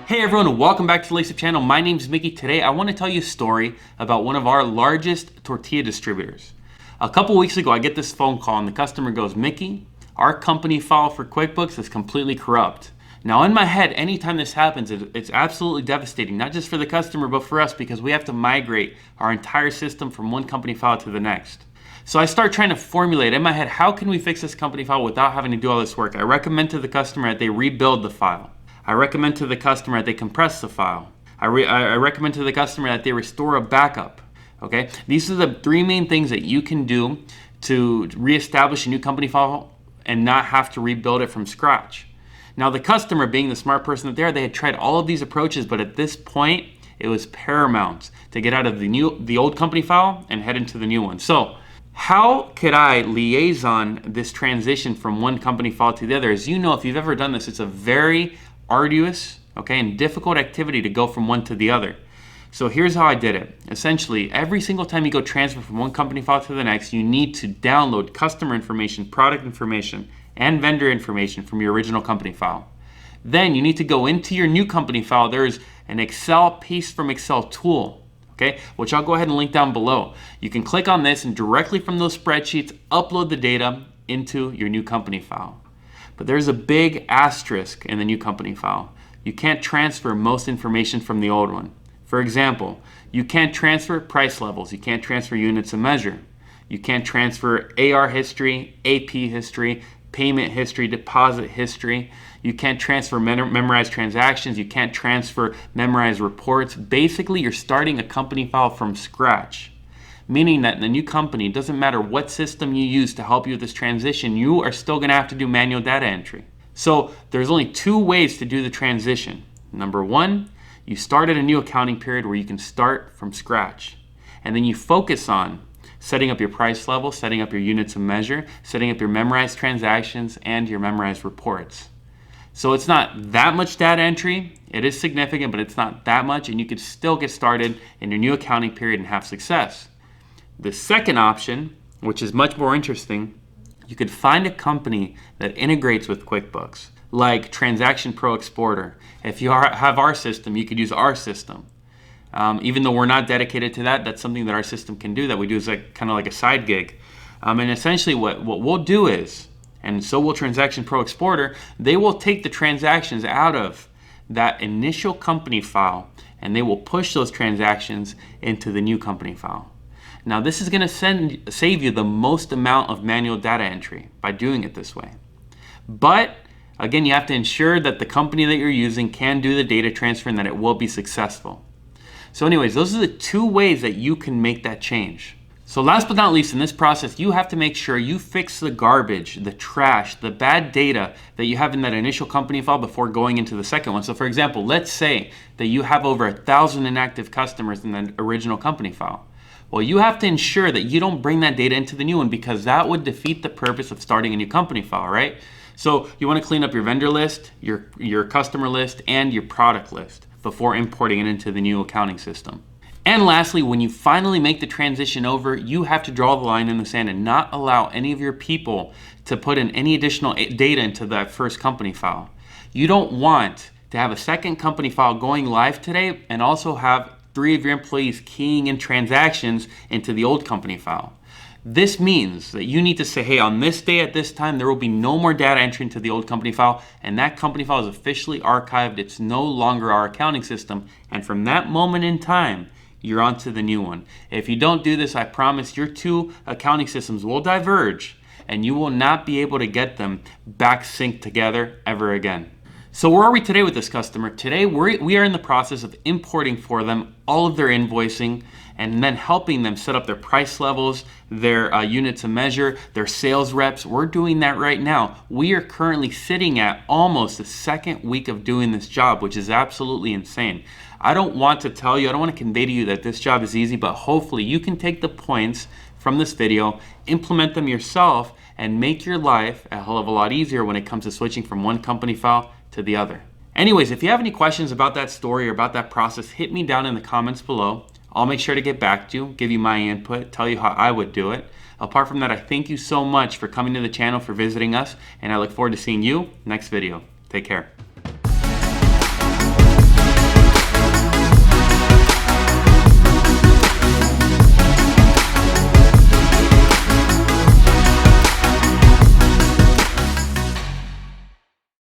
Hey everyone, welcome back to the LaceUp channel. My name is Mickey. Today I want to tell you a story about one of our largest tortilla distributors. A couple weeks ago I get this phone call and the customer goes, "Mickey, our company file for QuickBooks is completely corrupt." Now in my head, anytime this happens, it's absolutely devastating, not just for the customer but for us, because we have to migrate our entire system from one company file to the next. So I start trying to formulate in my head, how can we fix this company file without having to do all this work? I recommend to the customer that they rebuild the file. I recommend to the customer that they compress the file. I recommend to the customer that they restore a backup. Okay, these are the three main things that you can do to reestablish a new company file and not have to rebuild it from scratch. Now the customer, being the smart person that they are, they had tried all of these approaches, but at this point it was paramount to get out of the old company file and head into the new one. So how could I liaison this transition from one company file to the other? As you know, if you've ever done this, it's a very arduous, and difficult activity to go from one to the other. So here's how I did it. Essentially, every single time you go transfer from one company file to the next, you need to download customer information, product information, and vendor information from your original company file. Then you need to go into your new company file. There's an Excel paste from Excel tool, which I'll go ahead and link down below. You can click on this and directly from those spreadsheets, upload the data into your new company file. But there's a big asterisk in the new company file. You can't transfer most information from the old one. For example, you can't transfer price levels. You can't transfer units of measure. You can't transfer AR history, AP history, payment history, deposit history. You can't transfer memorized transactions. You can't transfer memorized reports. Basically, you're starting a company file from scratch. Meaning that in the new company, it doesn't matter what system you use to help you with this transition, you are still going to have to do manual data entry. So there's only two ways to do the transition. Number one, you start at a new accounting period where you can start from scratch. And then you focus on setting up your price level, setting up your units of measure, setting up your memorized transactions, and your memorized reports. So it's not that much data entry. It is significant, but it's not that much, and you could still get started in your new accounting period and have success. The second option, which is much more interesting, you could find a company that integrates with QuickBooks, like Transaction Pro Exporter. If you have our system, you could use our system. Even though we're not dedicated to that, that's something that our system can do, that we do as kind of like a side gig. And essentially what we'll do is, and so will Transaction Pro Exporter, they will take the transactions out of that initial company file and they will push those transactions into the new company file. Now this is going to save you the most amount of manual data entry by doing it this way. But again, you have to ensure that the company that you're using can do the data transfer and that it will be successful. So anyways, those are the two ways that you can make that change. So last but not least, in this process, you have to make sure you fix the garbage, the trash, the bad data that you have in that initial company file before going into the second one. So for example, let's say that you have over 1,000 inactive customers in the original company file. Well, you have to ensure that you don't bring that data into the new one, because that would defeat the purpose of starting a new company file, right? So you want to clean up your vendor list, your customer list, and your product list before importing it into the new accounting system. And lastly, when you finally make the transition over, you have to draw the line in the sand and not allow any of your people to put in any additional data into that first company file. You don't want to have a second company file going live today and also have 3 of your employees keying in transactions into the old company file. This means that you need to say, hey, on this day at this time, there will be no more data entry into the old company file, and that company file is officially archived. It's no longer our accounting system, and from that moment in time, you're on to the new one. If you don't do this, I promise your 2 accounting systems will diverge, and you will not be able to get them back synced together ever again. So where are we today with this customer? Today we are in the process of importing for them all of their invoicing and then helping them set up their price levels, their units of measure, their sales reps. We're doing that right now. We are currently sitting at almost the 2nd week of doing this job, which is absolutely insane. I don't want to tell you, I don't want to convey to you that this job is easy, but hopefully you can take the points from this video, implement them yourself, and make your life a hell of a lot easier when it comes to switching from one company file to the other. Anyways, if you have any questions about that story or about that process, hit me down in the comments below. I'll make sure to get back to you, give you my input, tell you how I would do it. Apart from that, I thank you so much for coming to the channel, for visiting us, and I look forward to seeing you next video. Take care.